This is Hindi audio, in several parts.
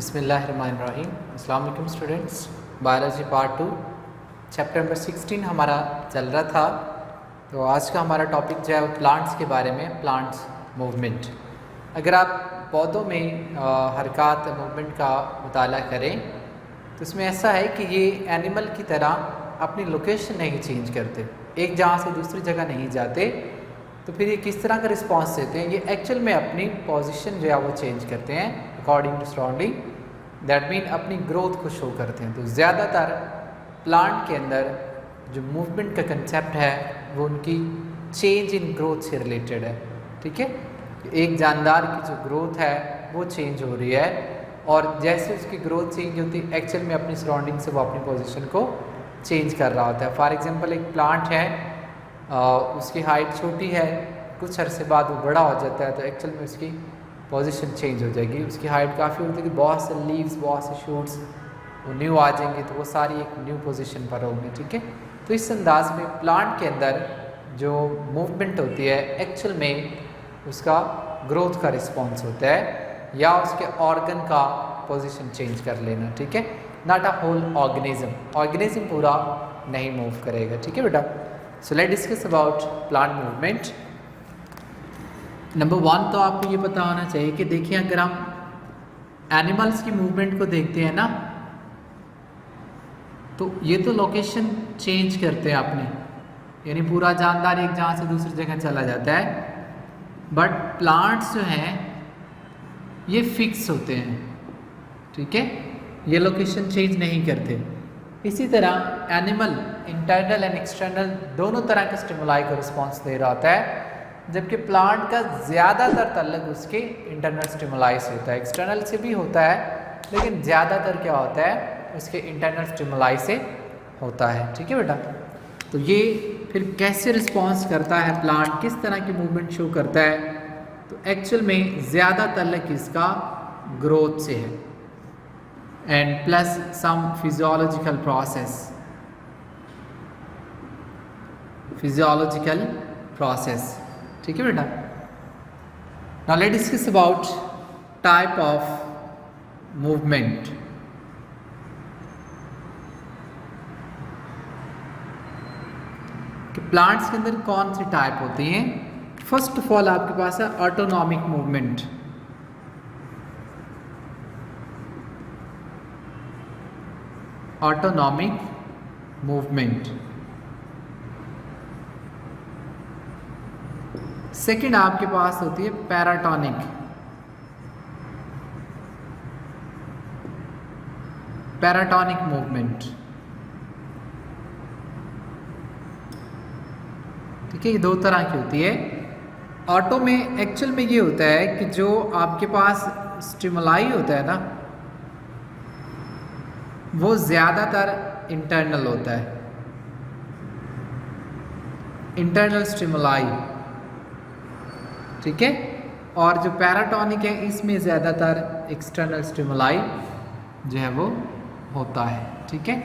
बिस्मिल्लाहिर्रहमानिर्रहीम। अस्सलाम वालेकुम students. Biology part 2 chapter number 16 हमारा चल रहा था। तो आज का हमारा टॉपिक जो है वो प्लांट्स के बारे में, प्लांट्स मूवमेंट। अगर आप पौधों में हरकत मूवमेंट का मुताला करें तो इसमें ऐसा है कि ये एनिमल की तरह अपनी लोकेशन नहीं चेंज करते, एक जगह से दूसरी जगह नहीं जाते। तो फिर ये किस तरह का रिस्पांस देते हैं? ये एक्चुअल में अपनी पोजीशन जो है वो चेंज करते हैं according to surrounding, that mean अपनी ग्रोथ को शो करते हैं। तो ज़्यादातर प्लांट के अंदर जो मूवमेंट का कंसेप्ट है वो उनकी चेंज इन ग्रोथ से रिलेटेड है। ठीक है, एक जानदार की जो ग्रोथ है वो चेंज हो रही है और जैसे उसकी ग्रोथ चेंज होती है एक्चुअल में अपनी सराउंडिंग से वो अपनी पोजीशन को चेंज कर रहा होता है। फॉर एग्जांपल एक प्लांट है, उसकी हाइट छोटी है, कुछ अरसे बाद वो बड़ा हो जाता है तो एक्चुअल में उसकी पोजीशन चेंज हो जाएगी। उसकी हाइट काफ़ी होती है, बहुत से लीव्स, बहुत से शूट्स वो न्यू आ जाएंगे तो वो सारी एक न्यू पोजीशन पर होंगे। ठीक है, तो इस अंदाज में प्लांट के अंदर जो मूवमेंट होती है एक्चुअल में उसका ग्रोथ का रिस्पॉन्स होता है या उसके ऑर्गन का पोजीशन चेंज कर लेना। ठीक है, नॉट अ होल ऑर्गेनिज्म पूरा नहीं मूव करेगा। ठीक है बेटा, so let's discuss about plant movement. Number 1 तो आपको ये पता होना चाहिए कि देखिए अगर हम एनिमल्स की मूवमेंट को देखते हैं ना तो ये तो लोकेशन चेंज करते हैं अपनी, यानी पूरा जानदार एक जगह से दूसरी जगह चला जाता है। बट प्लांट्स जो हैं ये फिक्स होते हैं। ठीक है, ये लोकेशन चेंज नहीं करते। इसी तरह एनिमल इंटरनल एंड एक्सटर्नल दोनों तरह के स्टिमुलाई को रिस्पॉन्स दे रहा होता है, जबकि प्लांट का ज़्यादातर ताल्लुक उसके इंटरनल स्टिमुलाई से होता है। एक्सटर्नल से भी होता है लेकिन ज़्यादातर क्या होता है उसके इंटरनल स्टिमुलाई से होता है। ठीक है बेटा, तो ये फिर कैसे रिस्पॉन्स करता है प्लांट, किस तरह की मूवमेंट शो करता है? तो एक्चुअल में ज़्यादा ताल्लुक इसका ग्रोथ से है and plus some physiological process. ठीक है बेटा, now let's discuss about type of movement. कि प्लांट्स के अंदर कौन सी टाइप होती हैं? फर्स्ट ऑफ ऑल आपके पास है autonomic movement. Autonomic movement. Second आपके पास होती है पैराटोनिक। मूवमेंट। ठीक है, ये दो तरह की होती है। ऑटो में एक्चुअल में ये होता है कि जो आपके पास स्टिमुलाई होता है ना वो ज़्यादातर इंटरनल होता है, इंटरनल स्टिमुलाई। ठीक है, और जो पैराटोनिक है इसमें ज़्यादातर एक्सटर्नल स्टिमुलाई जो है वो होता है। ठीक है,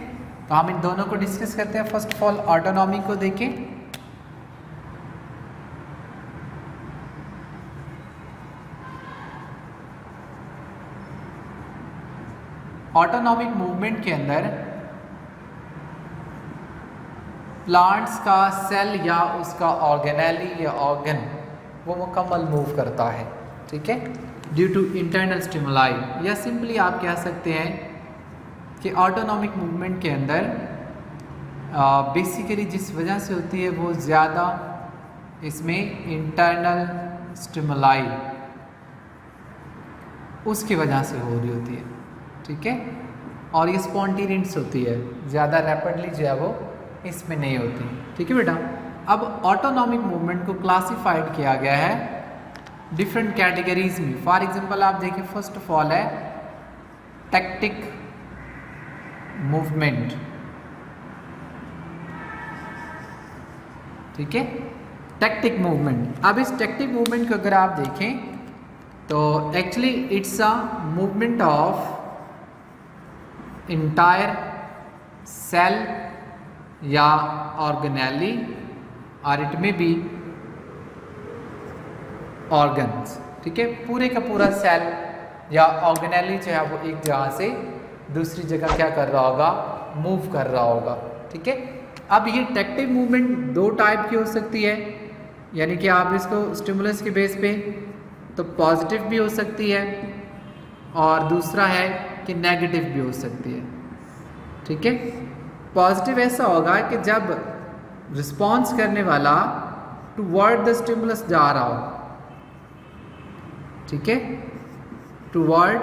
तो हम इन दोनों को डिस्कस करते हैं। फर्स्ट ऑफ ऑल ऑटोनॉमी को देखें। ऑटोनॉमिक मूवमेंट के अंदर प्लांट्स का सेल या उसका ऑर्गेनेली या ऑर्गन वो मुकम्मल मूव करता है। ठीक है, ड्यू टू इंटरनल स्टिमुलाई, या सिंपली आप कह सकते हैं कि ऑटोनॉमिक मूवमेंट के अंदर बेसिकली जिस वजह से होती है वो ज़्यादा इसमें इंटरनल स्टिमुलाई उसकी वजह से हो रही होती है। ठीक है, और ये स्पॉन्टेनियस होती है, ज़्यादा रैपिडली जो है वो इसमें नहीं होती। ठीक है बेटा, अब ऑटोनॉमिक मूवमेंट को क्लासिफाइड किया गया है डिफरेंट कैटेगरीज में। फॉर एग्जांपल आप देखिए, फर्स्ट ऑफ ऑल है टैक्टिक मूवमेंट। ठीक है, टैक्टिक मूवमेंट। अब इस टैक्टिक मूवमेंट को अगर आप देखें तो actually it's a movement of entire cell या ऑर्गेनेली और इट में बी ऑर्गन्स। ठीक है, पूरे का पूरा सेल या ऑर्गेनेली जो है वो एक जगह से दूसरी जगह क्या कर रहा होगा, मूव कर रहा होगा। ठीक है, अब ये टेक्टिव मूवमेंट दो टाइप की हो सकती है, यानी कि आप इसको स्टिमुलस के बेस पे तो पॉजिटिव भी हो सकती है और दूसरा है कि नेगेटिव भी हो सकती है। ठीक है, पॉजिटिव ऐसा होगा कि जब रिस्पॉन्स करने वाला टुवर्ड द स्टिमुलस जा रहा हो, ठीक है, टुवर्ड,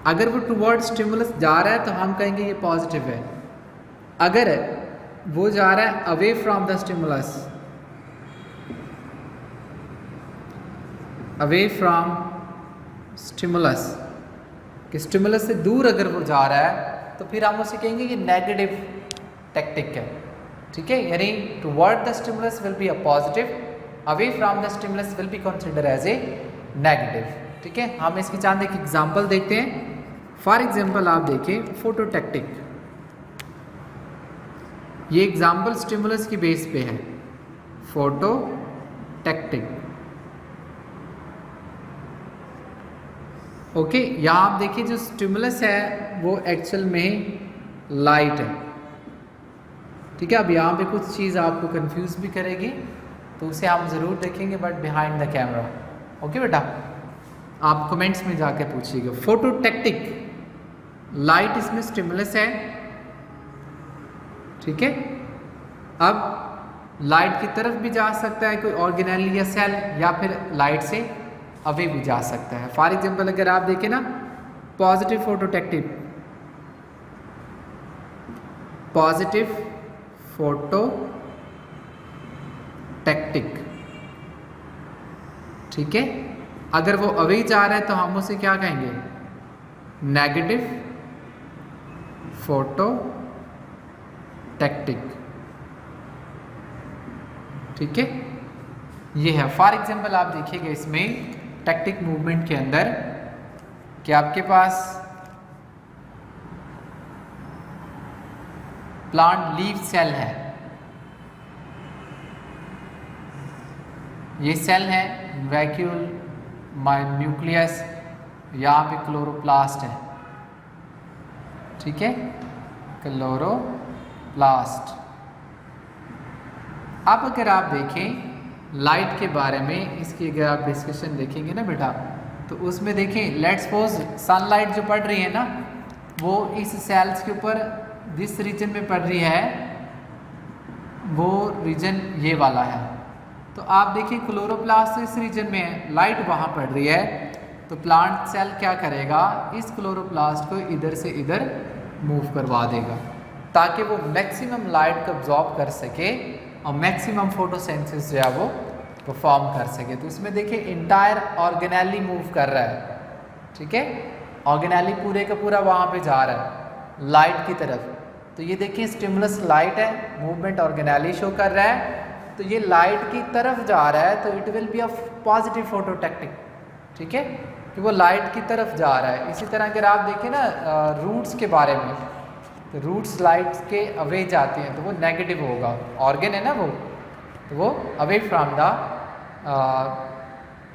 अगर वो टुवर्ड स्टिमुलस जा रहा है तो हम कहेंगे ये पॉजिटिव है। अगर वो जा रहा है away from the stimulus, away from stimulus, कि स्टिमुलस से दूर अगर वो जा रहा है तो फिर हम उसे कहेंगे ये नेगेटिव टेक्टिक है। ठीक है, यानी toward the stimulus will be a positive, away from the stimulus will be consider as a negative. ठीक है, हम इसकी चांद एक एग्जांपल देखते हैं। फॉर एग्जांपल आप देखिए फोटोटेक्टिक, ये एग्जांपल स्टिमुलस की बेस पे है, फोटोटेक्टिक। ओके, यहाँ आप देखिए जो स्टिमुलस है वो एक्चुअल में लाइट है। ठीक है, अब यहाँ पे कुछ चीज़ आपको कंफ्यूज भी करेगी तो उसे हम ज़रूर देखेंगे, but behind the camera. Okay बेटा, आप कमेंट्स में जाके पूछिएगा। फोटोटेक्टिक, लाइट इसमें स्टिमुलस है। ठीक है, अब लाइट की तरफ भी जा सकता है कोई ऑर्गेनेल या सेल, या फिर लाइट से अवे भी जा सकता है। फॉर एग्जांपल अगर आप देखें ना, पॉजिटिव फोटोटेक्टिक, पॉजिटिव फोटोटेक्टिक। ठीक है, अगर वो अवे जा रहा है तो हम उसे क्या कहेंगे, नेगेटिव फोटोटेक्टिक। ठीक है, ये है। फॉर एग्जांपल आप देखिएगा इसमें टेक्टिक मूवमेंट के अंदर कि आपके पास प्लांट लीफ सेल है, ये सेल है वैक्यूल न्यूक्लियस, यहाँ पे क्लोरोप्लास्ट है। ठीक है, क्लोरोप्लास्ट। अब अगर आप देखें लाइट के बारे में, इसकी अगर आप डिस्कशन देखेंगे ना बेटा, तो उसमें देखें, लेट्स सपोज सनलाइट जो पड़ रही है ना, वो इस सेल्स के ऊपर जिस रीजन में पड़ रही है वो रीजन ये वाला है। तो आप देखिए क्लोरोप्लास्ट इस रीजन में है, लाइट वहाँ पड़ रही है, तो प्लांट सेल क्या करेगा, इस क्लोरोप्लास्ट को इधर से इधर मूव करवा देगा ताकि वो मैक्सिमम लाइट को अब्जॉर्ब कर सके और मैक्सिमम फोटोसिंथेसिस जो है वो परफॉर्म कर सके। तो इसमें देखिए इंटायर ऑर्गेनेली मूव कर रहा है। ठीक है, ऑर्गेनेली पूरे का पूरा वहाँ पे जा रहा है लाइट की तरफ। तो ये देखिए स्टिमुलस लाइट है, मूवमेंट ऑर्गेनेली शो कर रहा है, तो ये लाइट की तरफ जा रहा है, तो it will be a positive phototactic. ठीक है, कि वो लाइट की तरफ जा रहा है। इसी तरह अगर आप देखें ना रूट्स के बारे में, तो रूट्स लाइट के अवे जाती हैं तो वो नेगेटिव होगा, ऑर्गन है ना वो, तो वो अवे फ्रॉम द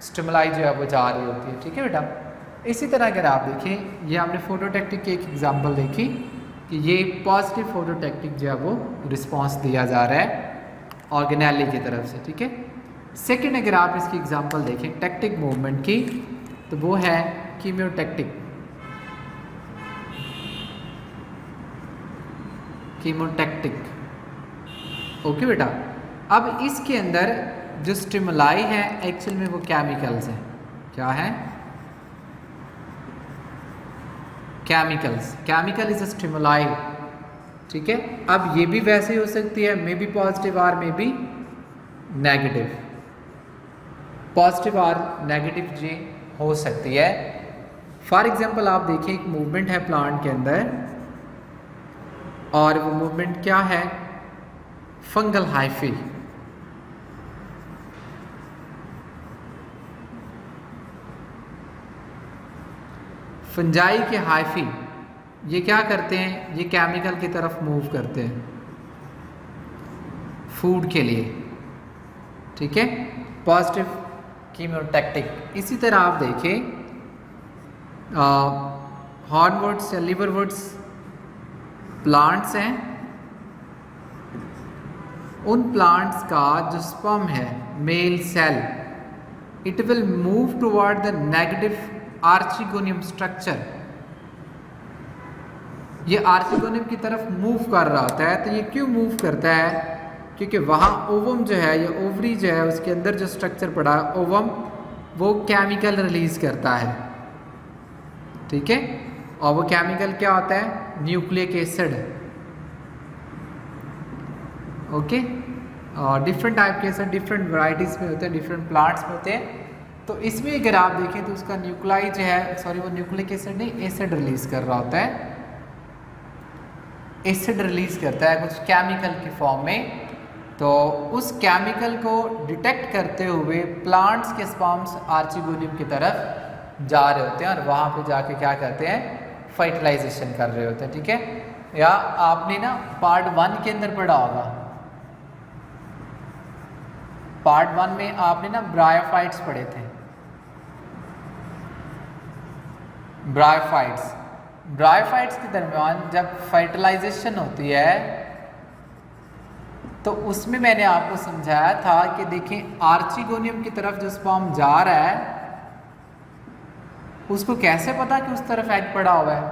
स्टिमुलाई जो है वो जा रही होती है। ठीक है बेटा, इसी तरह अगर आप देखें, ये हमने फोटोटेक्टिक की एक एग्जांपल देखी कि ये पॉजिटिव फोटोटेक्टिक जो है वो रिस्पांस दिया जा रहा है ऑर्गेनेली की तरफ से। ठीक है, सेकंड अगर आप इसकी एग्जांपल देखें टेक्टिक मूवमेंट की, तो वो है कीमियोटेक्टिक। कीमोटेक्टिक। ओके बेटा, अब इसके अंदर जो स्टिमुलाई है एक्चुअल में वो केमिकल्स हैं। क्या है, chemicals. Chemical is a stimuli. ठीक है, अब ये भी वैसे ही हो सकती है, मे बी पॉजिटिव और मे बी नेगेटिव, पॉजिटिव और नेगेटिव जी हो सकती है। फॉर एग्जांपल आप देखिए एक मूवमेंट है प्लांट के अंदर, और वो मूवमेंट क्या है, फंगल हाइफी। फंजाई के हाइफी ये क्या करते हैं, ये केमिकल की तरफ मूव करते हैं फूड के लिए। ठीक है, पॉजिटिव कीमोटेक्टिक। इसी तरह आप देखें हॉर्नवुड्स या लिवरवुड्स प्लांट्स हैं, उन प्लांट्स का जो स्पर्म है male cell, it will move toward the negative archegonium structure. ये आर्चिगोनियम की तरफ मूव कर रहा होता है। तो ये क्यों मूव करता है? क्योंकि वहाँ ओवम जो है या ओवरी जो है उसके अंदर जो स्ट्रक्चर पड़ा है ओवम, वो केमिकल रिलीज करता है, ठीक है। और वो केमिकल क्या होता है? Nucleic acid, okay. और डिफरेंट टाइप के एसिड डिफरेंट वैरायटीज़ में होते हैं, डिफरेंट प्लांट्स में होते हैं। तो इसमें अगर आप देखें तो उसका न्यूक्लाई जो है, सॉरी वो न्यूक्लिक एसिड नहीं, एसिड रिलीज कर रहा होता है, एसिड रिलीज करता है कुछ केमिकल की फॉर्म में। तो उस केमिकल को डिटेक्ट करते हुए प्लांट्स के स्पर्म्स आर्चिगोनियम की तरफ जा रहे होते हैं और वहाँ पे जाके क्या करते हैं? फर्टिलाइजेशन कर रहे होते हैं, ठीक है। या आपने ना पार्ट 1 के अंदर पढ़ा होगा, पार्ट 1 में आपने ना ब्रायोफाइट्स पढ़े थे। ब्रायोफाइट्स के दरमियान जब फर्टिलाइजेशन होती है तो उसमें मैंने आपको समझाया था कि देखें आर्चिगोनियम की तरफ जो स्पर्म जा रहा है उसको कैसे पता कि उस तरफ एग पड़ा हुआ है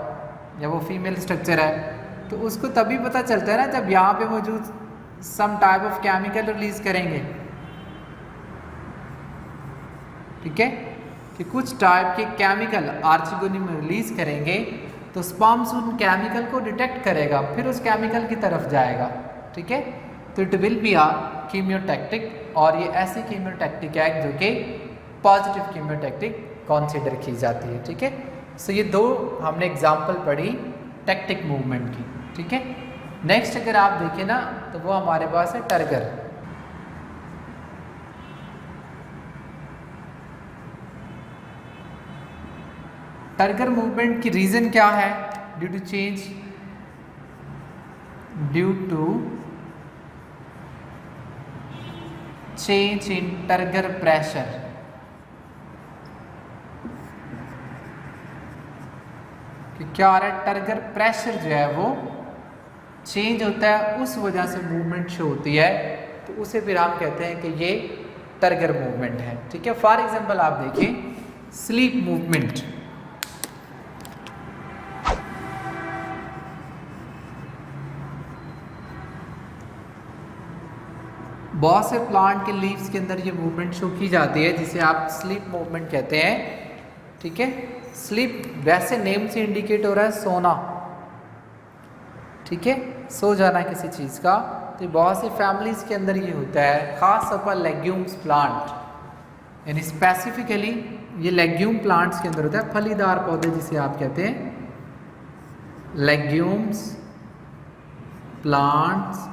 या वो फीमेल स्ट्रक्चर है? तो उसको तभी पता चलता है ना जब यहाँ पे मौजूद some type of chemical release करेंगे, ठीक है, कि कुछ टाइप के केमिकल आर्चिगोनियम में रिलीज करेंगे तो स्पर्म्स उन केमिकल को डिटेक्ट करेगा, फिर उस केमिकल की तरफ जाएगा, ठीक है। तो इट विल बी अ कीमियोटैक्टिक, और ये ऐसी कीमियोटैक्टिक है जो कि पॉजिटिव कीमियोटैक्टिक कंसीडर की जाती है, ठीक है। सो ये दो हमने एग्जांपल पढ़ी टैक्टिक मूवमेंट की, ठीक है। नेक्स्ट अगर आप देखें ना तो वो हमारे पास है टर्गर। टर्गर मूवमेंट की रीजन क्या है? Due to change in turgor pressure. कि क्या आ रहा है? टर्गर प्रेशर जो है वो चेंज होता है, उस वजह से मूवमेंट शो होती है, तो उसे फिर हम कहते हैं कि ये टर्गर मूवमेंट है, ठीक है। फॉर एग्जांपल आप देखें स्लीप मूवमेंट। बहुत से प्लांट के लीव्स के अंदर ये मूवमेंट शो की जाती है जिसे आप स्लीप मूवमेंट कहते हैं, ठीक है। स्लीप वैसे नेम से इंडिकेट हो रहा है सोना, ठीक है, सो जाना किसी चीज़ का। तो बहुत सी फैमिलीज़ के अंदर ये होता है, ख़ास तौर पर लेग्यूम्स प्लांट, यानी स्पेसिफिकली ये लेग्यूम प्लांट्स के अंदर होता है, फलीदार पौधे जिसे आप कहते हैं, लेग्यूम्स प्लांट्स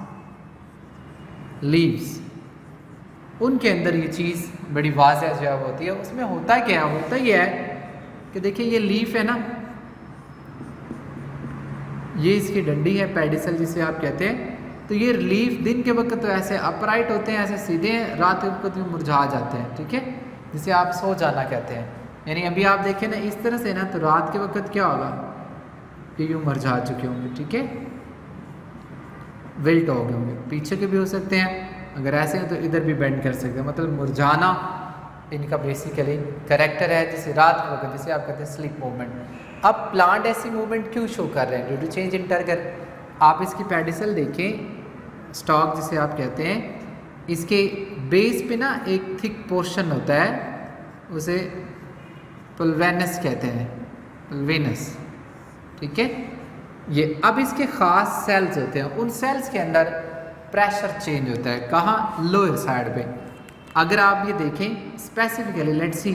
लीव्स, उनके अंदर ये चीज़ बड़ी वाज़ह जो है होती है। उसमें होता क्या है? होता ही है कि देखिए ये लीफ है ना, ये इसकी डंडी है, पेडिसल जिसे आप कहते हैं। तो ये लीफ दिन के वक्त तो ऐसे अपराइट होते हैं, ऐसे सीधे हैं, रात के वक्त में मुरझा जाते हैं, ठीक है, जिसे आप सो जाना कहते हैं। यानी अभी आप देखें ना इस तरह से ना, तो रात के वक्त क्या होगा कि यूँ मुरझा चुके होंगे, ठीक है, विल्ट हो गए होंगे। पीछे के भी हो सकते हैं, अगर ऐसे हैं तो इधर भी बेंड कर सकते हैं, मतलब मुरझाना इनका बेसिकली करेक्टर है, जिसे रात के वक्त जिसे आप कहते हैं स्लीप मूवमेंट। अब प्लांट ऐसी मूवमेंट क्यों शो कर रहे हैं? Due to change in turgor. आप इसकी पेडिसल देखें, स्टॉक जिसे आप कहते हैं, इसके बेस पे ना एक थिक पोर्शन होता है, उसे पुल्वेनस कहते हैं, पुल्वेनस, ठीक है। ये अब इसके ख़ास सेल्स होते हैं, उन सेल्स के अंदर प्रेशर चेंज होता है। कहाँ? लोअर साइड पे। अगर आप ये देखें स्पेसिफिकली, लेट्स सी,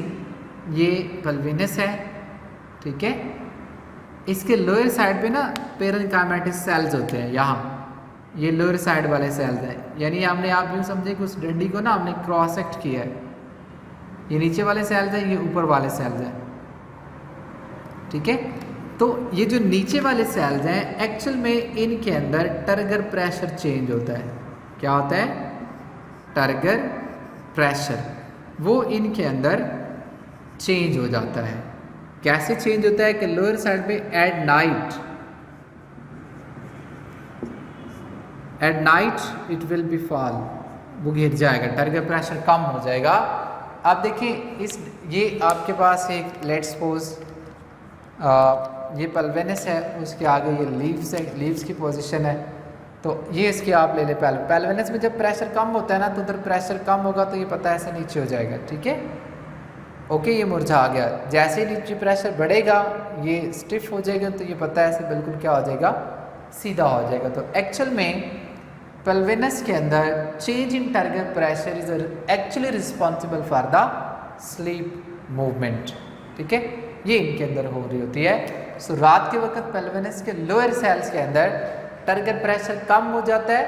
ये पल्विनस है, ठीक है, इसके लोअर साइड पे ना पेरेन्काइमेटिस सेल्स होते हैं, यहाँ ये लोअर साइड वाले सेल्स हैं। यानी हमने आप यूँ समझे कि उस डंडी को ना हमने क्रॉस सेक्ट किया है, ये नीचे वाले सेल्स हैं, ये ऊपर वाले सेल्स हैं, ठीक है। तो ये जो नीचे वाले सेल्स हैं, एक्चुअल में इनके अंदर टर्गर प्रेशर चेंज होता है। क्या होता है? टर्गर प्रेशर, वो इनके अंदर चेंज हो जाता है, कैसे चेंज होता है कि लोअर साइड पे at night it will B fall, वो गिर जाएगा, टारगेट प्रेशर कम हो जाएगा। अब देखिए ये आपके पास एक लेट्स सपोज ये पेल्विनस है, उसके आगे ये लीव्स है, लीव्स की पोजीशन है, तो ये इसकी आप ले ले पेल्विनस में जब प्रेशर कम होता है ना तो उधर प्रेशर कम होगा तो ये पता है ऐसे नीचे हो जाएगा, ठीक है। ओके, ये मुरझा गया। जैसे ही नीचे प्रेशर बढ़ेगा ये स्टिफ हो जाएगा, तो ये पता है ऐसे बिल्कुल क्या हो जाएगा, सीधा हो जाएगा। तो एक्चुअल में पेल्विनस के अंदर change in target pressure is actually responsible for the sleep movement, ठीक है, ये इनके अंदर हो रही होती है। सो रात के वक्त पेल्विनस के लोअर सेल्स के अंदर टारगेट प्रेशर कम हो जाता है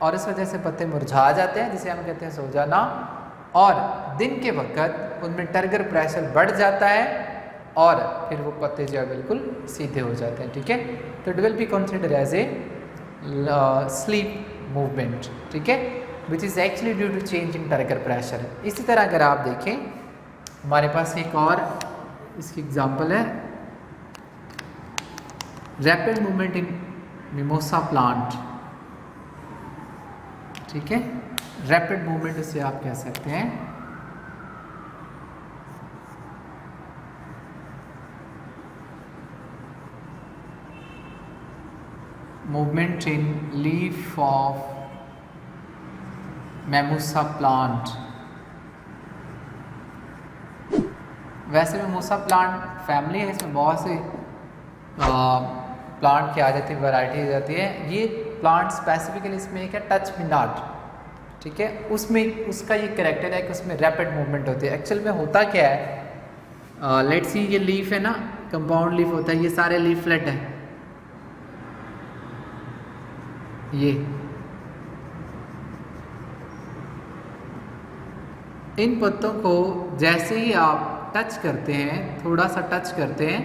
और इस वजह से पत्ते मुरझा जाते हैं, जिसे हम कहते हैं सो जाना। और दिन के वक्त उनमें टारगेट प्रेशर बढ़ जाता है और फिर वो पत्ते जो है बिल्कुल सीधे हो जाते हैं, ठीक है। तो it will be considered as a sleep movement, ठीक है, which is actually due to change in target pressure. इसी तरह अगर आप देखें हमारे पास एक और इसकी एग्जांपल है, rapid movement in mimosa plant, ठीक है, रैपिड मूवमेंट इसे आप कह सकते हैं। Movement in leaf of mimosa plant. वैसे मेमूसा प्लांट फैमिली है, इसमें बहुत से प्लांट की आ जाती है, वैरायटी आ जाती है। ये प्लांट स्पेसिफिकली इसमें एक है टच मी नॉट, ठीक है, उसमें उसका ये करेक्टर है कि उसमें रैपिड मूवमेंट होती है। एक्चुअल में होता क्या है, लेट्स सी ये लीफ है ना, कंपाउंड लीफ होता है, ये सारे लीफलेट हैं, ये इन पत्तों को जैसे ही आप टच करते हैं, थोड़ा सा टच करते हैं,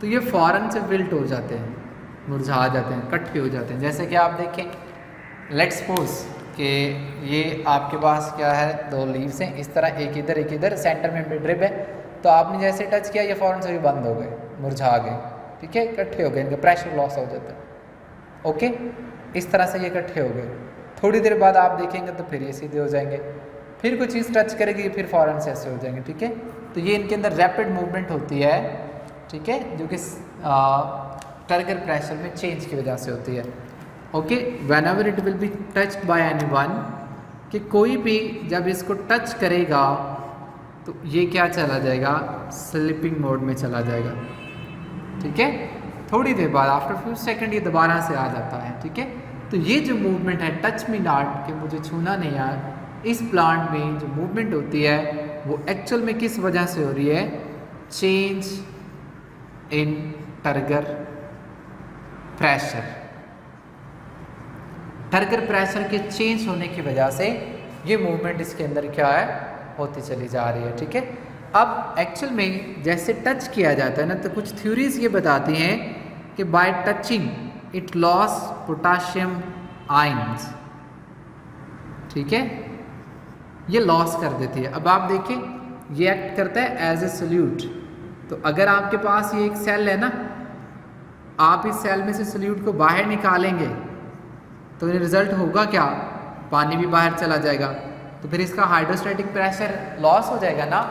तो ये फ़ौरन से विल्ट हो जाते हैं, मुरझा जाते हैं, कट्ठे हो जाते हैं। जैसे कि आप देखें, लेट्स सपोज कि ये आपके पास क्या है, दो लीव्स हैं इस तरह, एक इधर सेंटर में मिडरिब है, तो आपने जैसे टच किया ये फ़ौरन से भी बंद हो गए, मुरझा गए, ठीक है, इकट्ठे हो गए, इनका प्रेशर लॉस हो जाता है। ओके, इस तरह से ये इकट्ठे हो गए। थोड़ी देर बाद आप देखेंगे तो फिर ये सीधे हो जाएंगे, फिर कुछ चीज़ टच करेगी फिर फ़ौरन से ऐसे हो जाएंगे, ठीक है। तो ये इनके अंदर रैपिड मूवमेंट होती है, ठीक है, जो कि टारगेट प्रेशर में चेंज की वजह से होती है। Okay, when ever it will be touched bye anyone, कि कोई भी जब इसको टच करेगा तो ये क्या चला जाएगा, स्लीपिंग मोड में चला जाएगा, ठीक है। थोड़ी देर बाद आफ्टर फ्यू सेकंड ये दोबारा से आ जाता है, ठीक है। तो ये जो मूवमेंट है टच मी नॉट, कि मुझे छूना नहीं है, इस प्लांट में जो मूवमेंट होती है वो एक्चुअल में किस वजह से हो रही है, change in target pressure. Target pressure के चेंज होने की वजह से ये मूवमेंट इसके अंदर क्या है, होती चली जा रही है, ठीक है। अब एक्चुअल में जैसे टच किया जाता है ना, तो कुछ थ्योरीज ये बताती हैं कि bye touching it loss potassium ions, ठीक है, ये लॉस कर देती है। अब आप देखें ये एक्ट करता है एज ए सोल्यूट। तो अगर आपके पास ये एक सेल है ना, आप इस सेल में से सोल्यूट को बाहर निकालेंगे तो रिजल्ट होगा क्या, पानी भी बाहर चला जाएगा, तो फिर इसका हाइड्रोस्टैटिक प्रेशर लॉस हो जाएगा ना।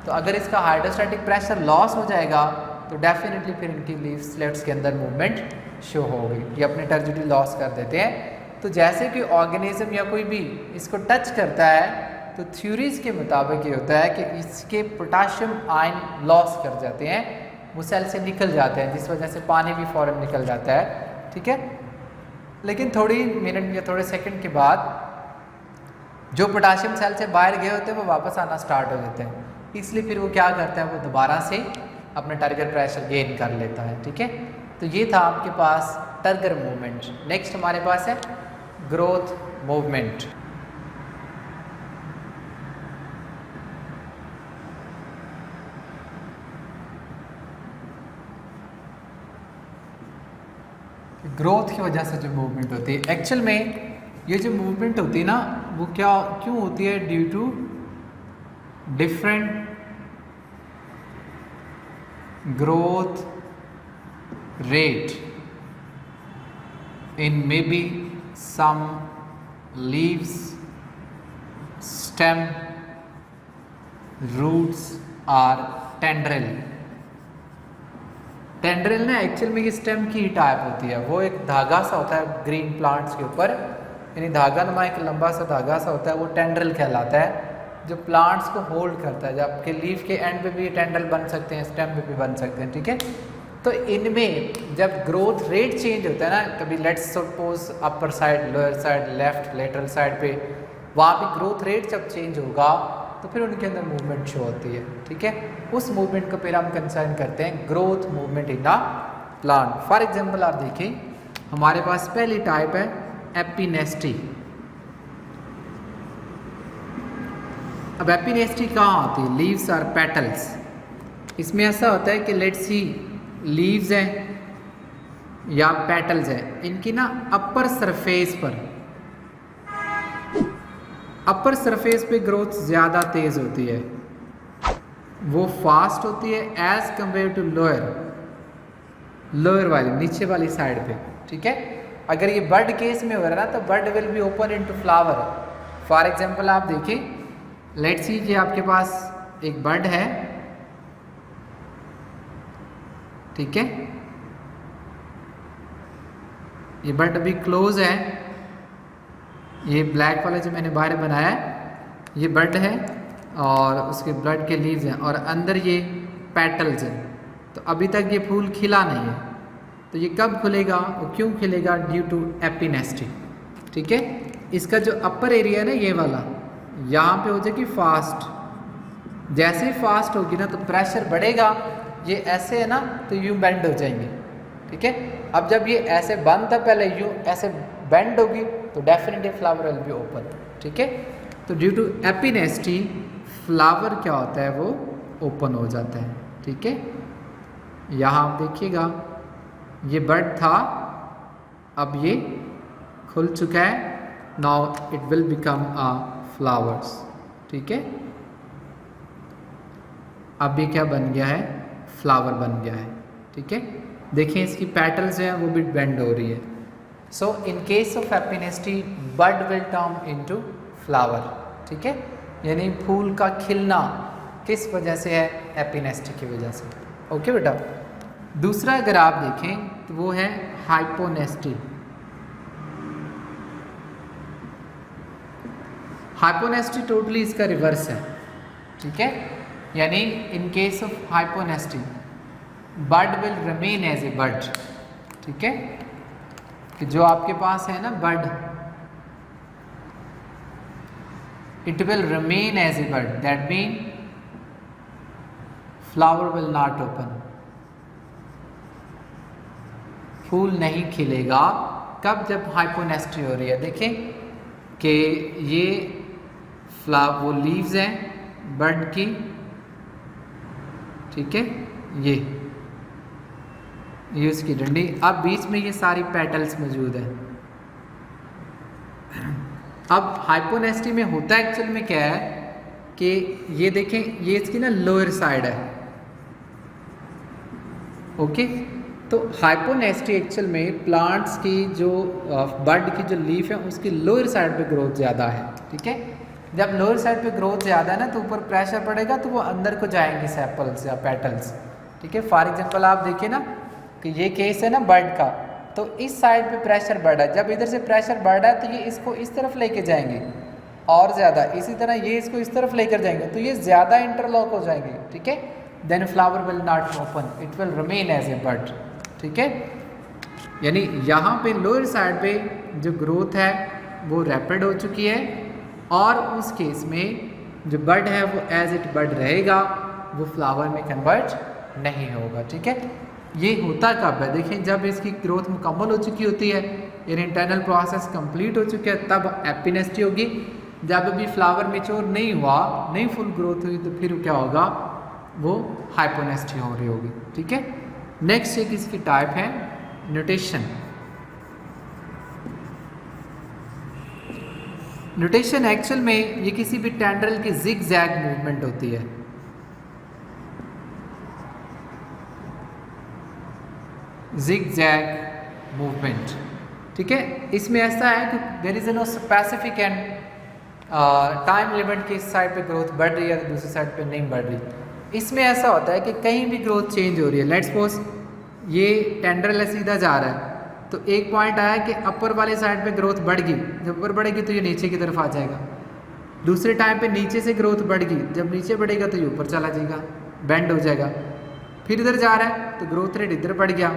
तो अगर इसका हाइड्रोस्टैटिक प्रेशर लॉस हो जाएगा तो डेफिनेटली फिर इनकी लीफलेट्स के अंदर मूवमेंट शो होगी, ये अपनी टर्जिडिटी लॉस कर देते हैं। तो जैसे कि ऑर्गेनिज्म या कोई भी इसको टच करता है तो थ्योरीज के मुताबिक ये होता है कि इसके पोटाशियम आयन लॉस कर जाते हैं, वो सेल से निकल जाते हैं, जिस वजह से पानी भी फ़ौरन निकल जाता है, ठीक है। लेकिन थोड़ी मिनट या थोड़े सेकंड के बाद जो पोटाशियम सेल से बाहर गए होते हैं वो वापस आना स्टार्ट हो जाते हैं, इसलिए फिर वो क्या करता है, वो दोबारा से अपने टारगेट प्रेशर गेन कर लेता है, ठीक है। तो ये था आपके पास टारगेट मूवमेंट। नेक्स्ट हमारे पास है ग्रोथ मूवमेंट। ग्रोथ की वजह से जो मूवमेंट होती है, एक्चुअल में ये जो मूवमेंट होती है ना, वो क्यों होती है, due to different growth rate in maybe some leaves, stem, roots or tendril। Tendril ना एक्चुअल में ये स्टेम की ही टाइप होती है, वो एक धागा सा होता है ग्रीन प्लांट्स के ऊपर, यानी धागा नुमा एक लंबा सा धागा सा होता है, वो टेंड्रिल कहलाता है, जो प्लांट्स को होल्ड करता है। जबकि लीफ के एंड पे भी टेंड्रिल बन सकते हैं, स्टेम पे भी बन सकते हैं, ठीक है। तो इनमें जब ग्रोथ रेट चेंज होता है ना, कभी let's suppose upper side, lower side, left, lateral side पे, वहाँ पे ग्रोथ रेट जब चेंज होगा तो फिर उनके अंदर मूवमेंट शो होती है, ठीक है। उस मूवमेंट को फिर हम कंसर्न करते हैं growth movement in the plant. For example आप देखिए, हमारे पास पहली टाइप है एपिनेस्टी। अब एपिनेस्टी कहाँ होती है? लीव्स और पेटल्स। इसमें ऐसा होता है कि लेट्स सी लीव्स हैं या पेटल्स हैं, इनकी ना अपर सरफेस पे ग्रोथ ज़्यादा तेज़ होती है, वो फास्ट होती है एज कंपेयर टू लोअर वाली, नीचे वाली साइड पे, ठीक है। अगर ये बर्ड केस में हो रहा है ना, तो bird will be open into flower. For example आप देखिए, लेट्स सी कि आपके पास एक बर्ड है, ठीक है, ये बर्ड अभी क्लोज है, ये ब्लैक वाला जो मैंने बाहर बनाया है ये बर्ड है और उसके ब्लड के लीव्स हैं और अंदर ये पेटल्स हैं। तो अभी तक ये फूल खिला नहीं है, तो ये कब खुलेगा और क्यों खिलेगा? ड्यू टू एपिनेस्टी, ठीक है। इसका जो अपर एरिया है ना, ये वाला, यहाँ पे हो जाएगी फास्ट। जैसे ही फास्ट होगी ना तो प्रेशर बढ़ेगा, ये ऐसे है ना तो यूँ बेंड हो जाएंगे, ठीक है। अब जब ये ऐसे बंद था पहले, यूँ ऐसे बेंड होगी तो definitely flower will be open, ठीक है। तो ड्यू टू एपिनेस्टी फ्लावर क्या होता है, वो ओपन हो जाता है, ठीक है। यहाँ आप देखिएगा, ये बर्ड था, अब ये खुल चुका है, now it will become a flowers, ठीक है। अब ये क्या बन गया है? फ्लावर बन गया है, ठीक है। देखिए इसकी पेटल्स जो हैं वो भी बेंड हो रही है। So in case of epinasty bird will turn into flower, ठीक है। यानी फूल का खिलना किस वजह से है? एपिनेस्टी की वजह से, ओके बेटा। दूसरा अगर आप देखें तो वो है हाइपोनेस्टी। हाइपोनेस्टी टोटली इसका रिवर्स है, ठीक है। यानी in case of hyponasty bird will remain as a bird, ठीक है। कि जो आपके पास है ना bird, it will remain as a bird, that mean flower will not open, फूल नहीं खिलेगा। कब? जब हाइपोनेस्टी हो रही है। देखें कि ये वो लीव्स हैं बर्ड की, ठीक है, ये उसकी डंडी, अब बीच में ये सारी पेटल्स मौजूद है। अब हाइपोनेस्टी में होता एक्चुअल में क्या है कि ये देखें, ये इसकी ना लोअर साइड है, ओके। तो हाइपोनेस्टी एक्चुअल में प्लांट्स की जो बर्ड की जो लीफ है उसकी लोअर साइड पे ग्रोथ ज़्यादा है, ठीक है। जब लोअर साइड पे ग्रोथ ज़्यादा है ना तो ऊपर प्रेशर पड़ेगा तो वो अंदर को जाएंगे सेपल्स या पेटल्स, ठीक है। फॉर एग्जांपल आप देखिए ना कि ये केस है ना बर्ड का, तो इस साइड पे प्रेशर बढ़ा है, जब इधर से प्रेशर बढ़ रहा है तो ये इसको इस तरफ लेके जाएंगे और ज़्यादा, इसी तरह ये इसको इस तरफ लेकर जाएंगे तो ये ज़्यादा इंटरलॉक हो जाएंगे, ठीक है। Then flower will not open, it will remain as a bird, ठीक है। यानी यहाँ पे लोअर साइड पे जो ग्रोथ है वो रैपिड हो चुकी है और उस केस में जो बर्ड है वो एज इट बर्ड रहेगा, वो फ्लावर में कन्वर्ट नहीं होगा, ठीक है। ये होता कब है? देखिए जब इसकी ग्रोथ मुकम्मल हो चुकी होती है, यानी इंटरनल प्रोसेस कंप्लीट हो चुका है, तब एपिनेस्टी होगी। जब अभी फ्लावर मैच्योर नहीं हुआ, नहीं फुल ग्रोथ हुई, तो फिर क्या होगा? वो हाइपोनेस्टी हो रही होगी, ठीक है। नेक्स्ट एक इसकी टाइप है न्यूटेशन। न्यूटेशन एक्चुअल में ये किसी भी टेंड्रिल की जिग जैग मूवमेंट होती है। Zig zag movement. ठीक है, इसमें ऐसा है कि there is no specific and time limit की इस साइड पे ग्रोथ बढ़ रही है, दूसरी साइड पे नहीं बढ़ रही। इसमें ऐसा होता है कि कहीं भी ग्रोथ चेंज हो रही है, लेट्स सपोज ये टेंड्रिल है सीधा जा रहा है, तो एक पॉइंट आया कि अपर वाले साइड पे ग्रोथ बढ़ गई, जब ऊपर बढ़ेगी तो ये नीचे की तरफ आ जाएगा। दूसरे टाइम पे नीचे से ग्रोथ बढ़ गई, जब नीचे बढ़ेगा तो ये ऊपर चला जाएगा, बेंड हो जाएगा। फिर इधर जा रहा है तो ग्रोथ रेट इधर बढ़ गया,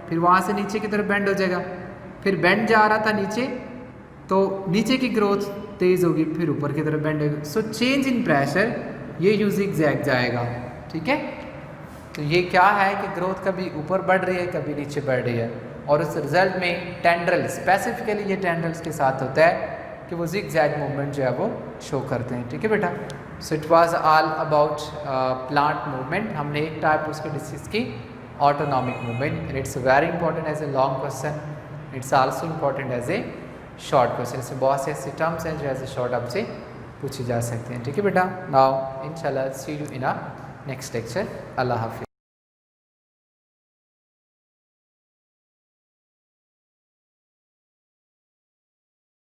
फिर वहाँ से नीचे की तरफ बेंड हो जाएगा। फिर बेंड जा रहा था नीचे, तो नीचे की ग्रोथ तेज़ होगी, फिर ऊपर की तरफ बेंड होगी। सो चेंज इन प्रेशर ये यूजिंग जैग जाएगा। ठीक है, तो ये क्या है कि ग्रोथ कभी ऊपर बढ़ रही है, कभी नीचे बढ़ रही है, और उस रिजल्ट में टेंड्रल स्पेसिफिकली ये टेंड्रल्स के साथ होता है कि वो जिग जैग मूवमेंट जो है वो शो करते हैं। ठीक है बेटा, so it was all about plant movement. हमने एक टाइप उसकी डिस्कस की, autonomic movement, and it's very important as a long question, it's also important as a short question. इसमें बहुत से ऐसे टर्म्स हैं जो एज ए शॉर्ट आपसे पूछे जा सकते हैं। ठीक है बेटा, नाउ इंशाल्लाह see you in a next lecture. अल्लाह हाफिज़।